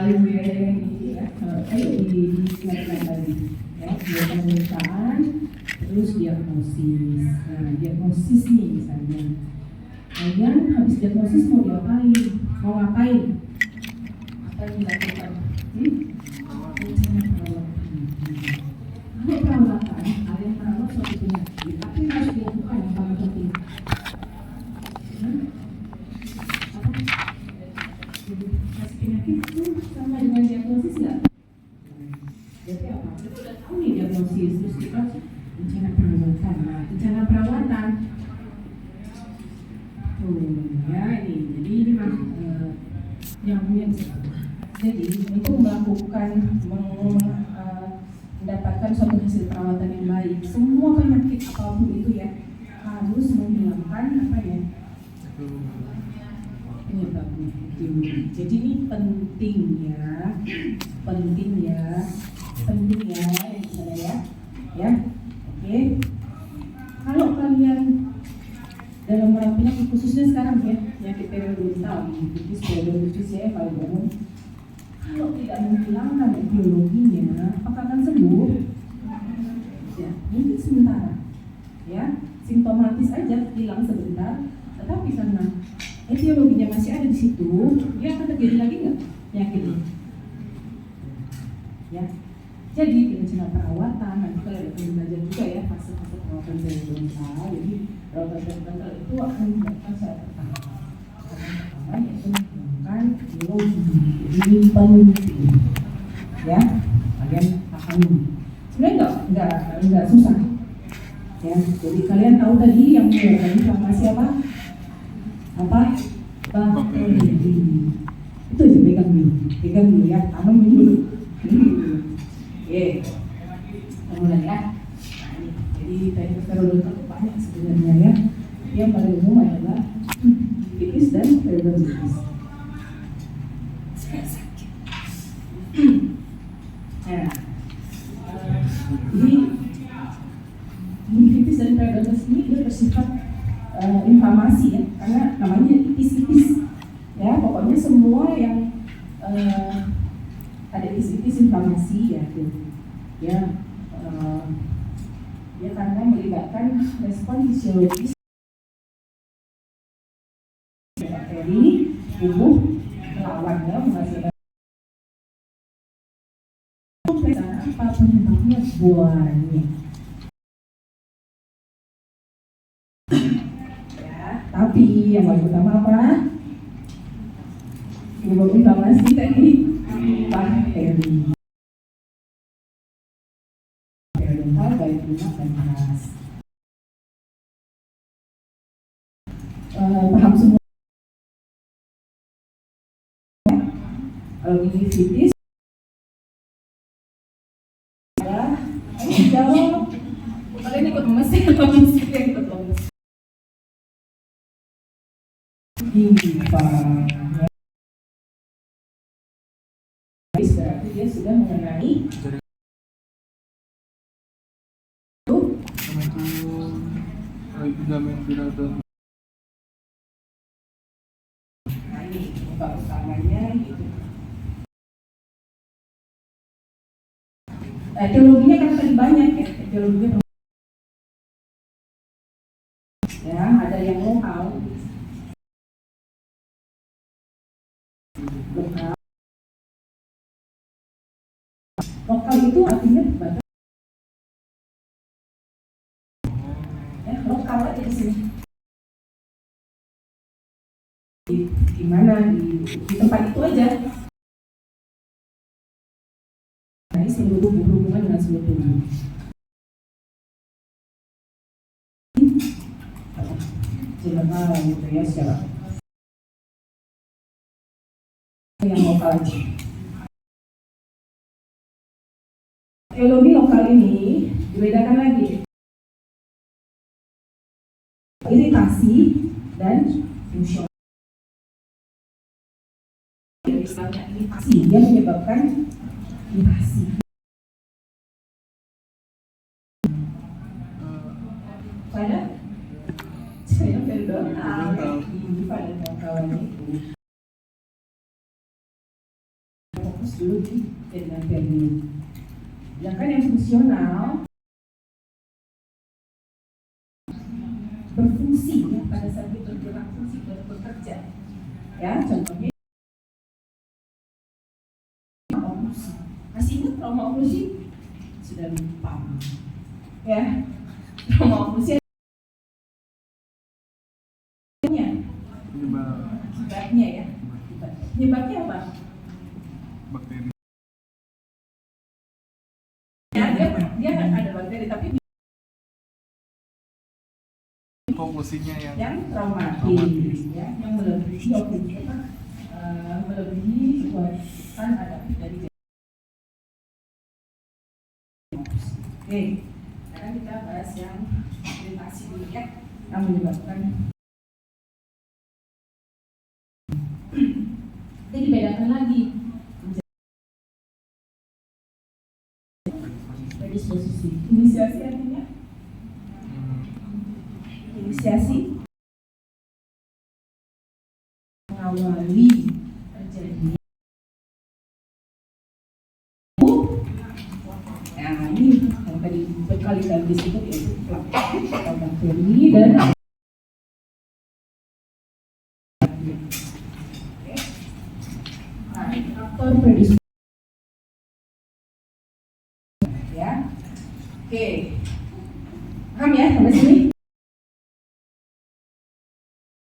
ini ya, ayo di slide tadi ya, pemeriksaan, terus diagnosis. Nah, diagnosis nih misalnya, kalian habis diagnosis mau diapain? Mau ngapain? Apa yang dilakukan? Kalau perawatan, kalian merawat suatu penyakit, tapi harus dilakukan yang paling penting. Penyakit itu sama dengan diagnosis nggak? Jadi apa? Kita udah tahu nih diagnosis, terus kita rencana perawatan. Nah, rencana perawatan, ya ini. Jadi ini nyambungnya di situ. Jadi itu mendapatkan suatu hasil perawatan yang baik. Semua penyakit apapun itu ya harus menghilangkan apa ya? Penyebabnya. Jadi ini penting ya ya. Oke. Kalau kalian dalam merawat penyakit khususnya sekarang ya, penyakit periodontal, diabetes, periodontitis ya paling umum. Kalau tidak menghilangkan etiologinya, apakah akan sembuh? Ya, mungkin sementara. Ya, simptomatis aja hilang sebentar, tetapi karena etiologinya masih ada di situ, dia akan terjadi lagi nggak penyakitnya? Ya, jadi di rencana perawatan nanti kalau ada belajar juga ya fase-fase perawatan periodontal. Jadi perawatan periodontal itu akan dilakukan secara bertahap. Pertama yaitu menggunakan etiologi. Ini penting, ya. Kalian pahami. Sebenarnya nggak susah. Ya, jadi kalian tahu tadi yang menyebabkan inflamasi apa? Bakteri. Itu aja pegang dulu ya, tanam dulu. Oke, mulai ya. Jadi teknik periodontal itu banyak sebenarnya ya. Yang paling umum adalah tipis dan periodontitis. Nah, ini tipis dan periodontitis ini dia bersifat inflamasi ya, karena namanya itis-itis ya, pokoknya semua yang ada itis-itis inflamasi ya tuh ya, ya karena melibatkan respon fisiologis bakteri tubuh melawannya menghasilkan apa penyebabnya banyak. Tapi yang paling utama apa? Penyebab inflamasi tadi bakteri. Periodontal baik lunak dan panas. Paham semua? Kalau gingivitis ya, jawab. Kalian ikut mesin atau mesin yang ikut lemes? Berarti dia sudah mengenai nah ini muka utamanya gitu. Etiologinya kan tadi banyak ya, etiologinya ya, ada yang lokal itu artinya batas ya, lokal aja di sini di mana di tempat itu aja. Nah, ini seluruh tubuh, berhubungan dengan seluruh tubuh. General gitu ya, secara yang lokal aja. Etiologi lokal ini dibedakan lagi iritasi dan fungsional. Istilahnya iritasi, dia menyebabkan iritasi. Pada saya periodontal pada kawan itu fokus dulu di jaringan periodik. Sedangkan yang fungsional berfungsi ya pada saat itu bergerak fungsi bekerja. Ya, contohnya oklusi. Masih ingat trauma oklusi? Sudah lupa. Ya, trauma oklusi penyebabnya ya. Penyebabnya apa? Bakteri. Ya, dia kan ada bakteri tapi Oklusinya yang traumatis ya, yang melebihi melebihi kekuatan adaptif dari jaringan. Oke, sekarang kita bahas yang iritasi dulu ya, yang menyebabkan. Jadi dibedakan lagi predisposisi. Inisiasi artinya inisiasi mengawali terjadinya. Nah ini yang tadi berkali-kali disebut yaitu plak atau bakteri dan faktor predisposisi ya. Oke, paham ya sampai sini?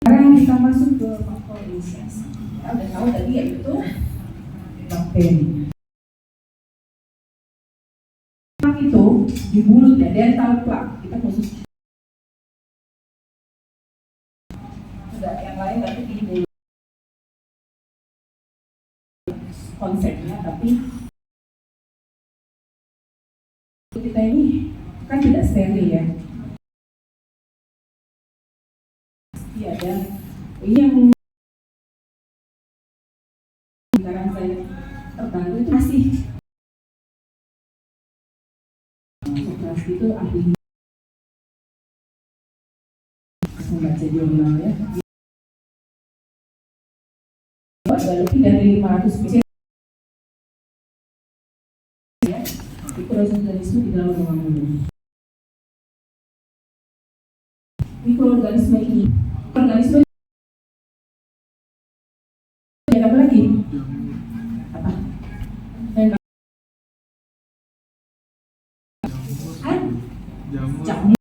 Sekarang kita masuk ke faktor inisiasi. Ya, udah tahu tadi yaitu bakteri. Plak itu di mulut ya, dental plak. Kita khusus tidak yang lain tapi di mulut konsepnya, tapi kita ini kan tidak steril ya. Pasti ada ini yang sekarang saya terbantu itu masih operasi itu ahli membaca jurnal ya. Ada lebih dari 500 spesies ya, mikroorganisme di dalam ruang mulut. Mikroorganisme ini, organisme ada apa lagi? Apa? Jamur.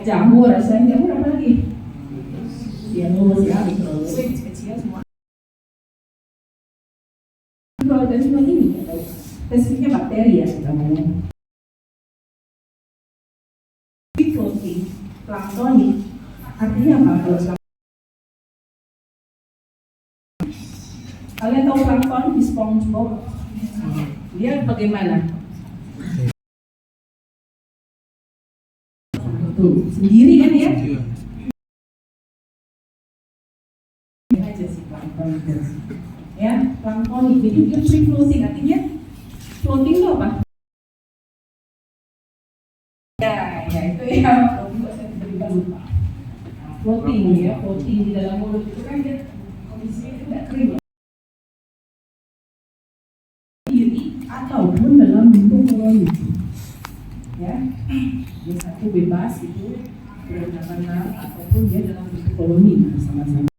Jamur, rasanya jamur apa lagi? Janus ya, mikroorganisme kecil semua. Mikroorganisme ini spesifiknya bakteri ya namanya. Floating, planktonik, artinya apa? Kalian tahu plankton di SpongeBob? Dia bagaimana? Tuh, sendiri kan ya? Ini aja sih plankton itu. Ya, planktonik. Jadi dia free floating, artinya floating itu apa? Ya itu ya, lupa. Floating ya, floating di dalam mulut itu kan dia kondisinya tidak kering ya. Ataupun dalam bentuk koloni ya, dia satu bebas itu berenang-renang ataupun dia dalam bentuk koloni bersama-sama.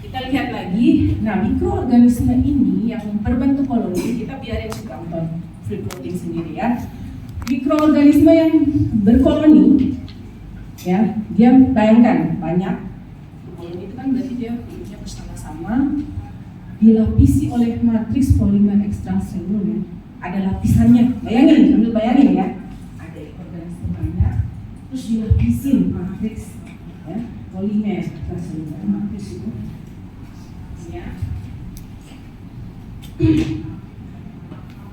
Kita lihat lagi, nah mikroorganisme ini yang berbentuk koloni kita biarin plankton free floating sendiri ya. Mikroorganisme yang berkoloni ya, dia bayangkan banyak koloni itu kan berarti dia hidupnya bersama-sama dilapisi oleh matriks polimer ekstraseluler. Ada lapisannya, sambil bayangin ya, ada organisme banyak terus dilapisin matriks ya, polimer ekstraseluler, matriks itu ya.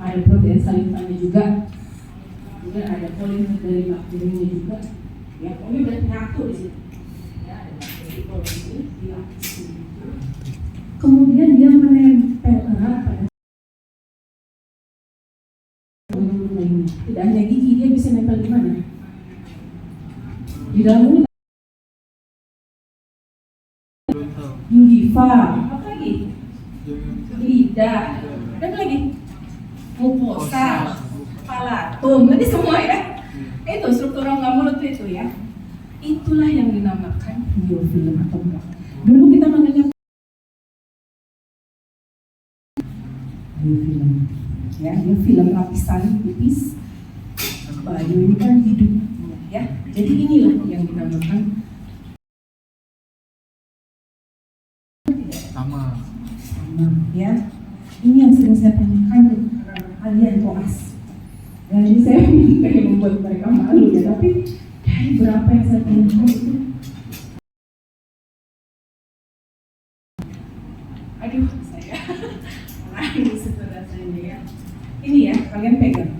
Ada protein salivannya juga, kemudian ada polimer dari bakterinya juga ya. Pokoknya udah nyatu di sini ya, ada bakteri koloni dilapisi itu. Kemudian dia menempel erat pada lainnya. Tidak hanya gigi, dia bisa nempel di mana? Di dalam mulut. mucosa, palatum, nanti semua ya. Itu struktur rongga mulut itu ya. Itulah yang dinamakan biofilm atau enggak. Dulu kita manggilnya biofilm. Ya, biofilm lapisan tipis. Bio ini kan hidup, ya. Jadi inilah yang dinamakan Sama. ya. Ini yang sering saya tanyakan ke kalian koas. Jadi saya pengen membuat mereka malu ya, tapi dari berapa yang saya tanyakan itu, aduh saya nangis setelah saya ya. Ini ya, kalian pegang,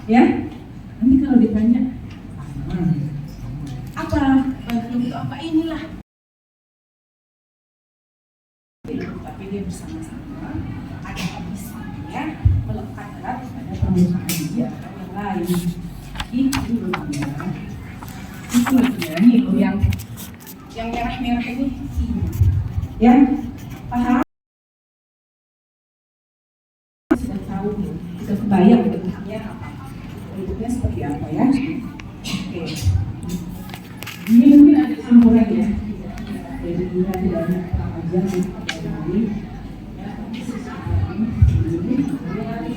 ya. Nanti kalau ditanya apa, itu apa, inilah. Tapi dia bersama-sama ada habisnya melekat erat pada permukaan dia yang lain. Itu namanya. Itu namanya nih loh yang merah-merah ini. Ya, paham? Sudah tahu, sudah kebayang bentuknya apa? Bentuknya seperti apa ya? Oke. Ini mungkin ada campuran ya. Jadi kita tidak hanya aja dari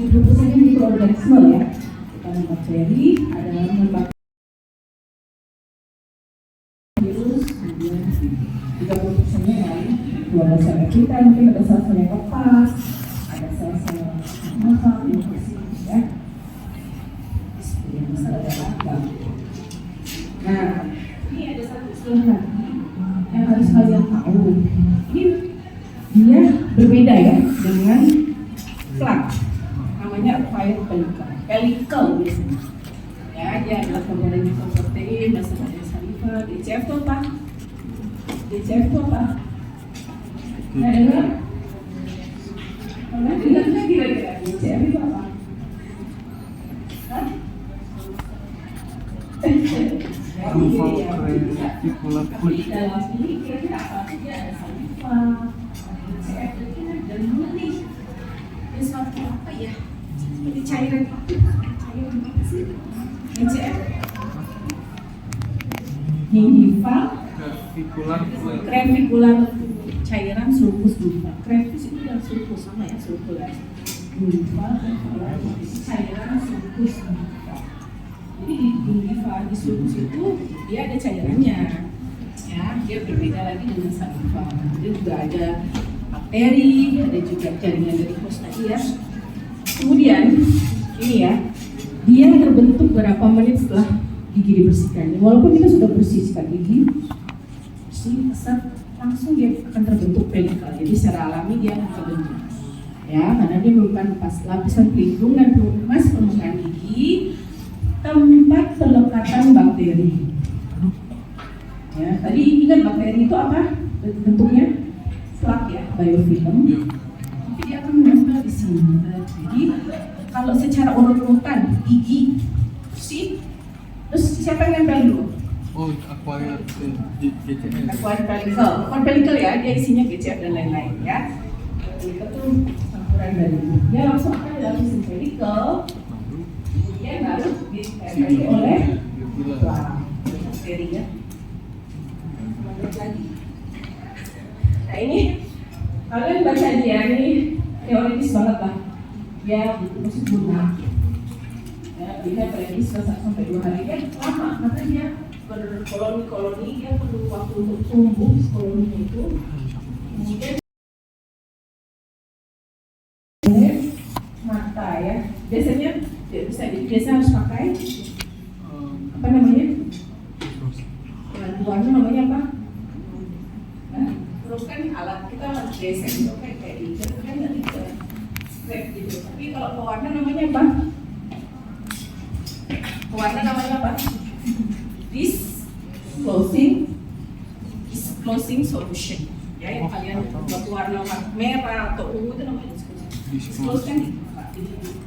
hidup saja mikroorganisme ya, bukan bakteri, ada bakteri, virus, kemudian 30%-nya lain keluarga sel kita, mungkin ada sel-sel yang lepas, ada sel-sel masal, infeksi, ya. Yang besar ada apa? Nah, ini ada satu istilah lagi yang harus kalian tahu. Ini dia berbeda ya dengan plak, namanya acquired pellicle biasanya. Ya, dia adalah komponen protein, dasar dari saliva. DCF itu apa? DCF itu apa? Nah, dengar? Pernah dengar nggak kira-kira DCF itu apa? Hah? Reticular fluid. Dalam ini kira-kira apa? Dia ada saliva, DCF dan murni. Ini suatu apa ya? Seperti cairan itu. Cairan apa sih? DCF. Gingiva. Crevicula cairan sulcus gingiva. Crevis itu dan sulcus sama ya, sulcus. Gingiva cairan sulcus gingiva. Jadi di gingiva, di sulcus itu dia ada cairannya. Ya, dia berbeda lagi dengan saliva. Dia juga ada bakteri, ada juga jaringan dari pus tadi ya. Kemudian ini ya, dia terbentuk berapa menit setelah gigi dibersihkan. Walaupun kita sudah bersih sikat gigi, bersih, keser, langsung dia akan terbentuk pellicle. Jadi secara alami dia akan terbentuk. Ya, karena dia merupakan lapisan pelindung dan pelumas permukaan gigi, tempat pelekatan bakteri. Ya, tadi ingat bakteri itu apa? Bentuknya plak ya, biofilm. Tapi dia akan menempel di sini. Jadi kalau secara urut-urutan gigi, bersih, terus siapa yang nempel dulu? Oh, acquired GCS. Acquired pellicle. Bukan pellicle ya, dia isinya GCF dan lain-lain ya. Pellicle itu campuran dari dia langsung akan dalam sistem pellicle. Kemudian baru ditempeli oleh bakteri ya. Lagi. Nah ini kalian baca dia ini teoritis banget lah. Dia masih guna. Ya, dia prediksi 1 sampai 2 hari kan lama karena dia berkoloni-koloni, dia perlu waktu untuk tumbuh koloninya itu. Kemudian mata ya, biasanya biasa harus pakai apa namanya? Bantuannya namanya apa? Terus kan alat kita desain itu kayak itu kan nanti ke scrap gitu. Tapi kalau pewarna namanya apa? Pewarna namanya apa? Disclosing solution. Ya, yang kalian buat warna merah atau ungu itu namanya disclose kan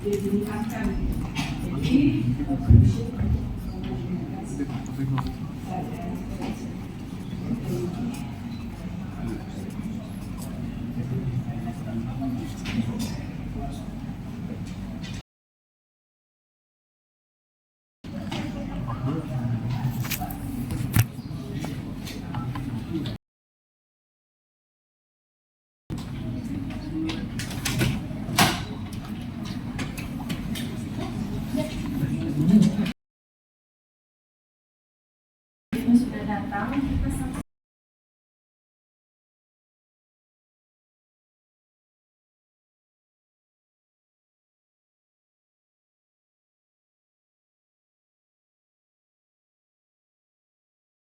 dilihatkan. Jadi solution.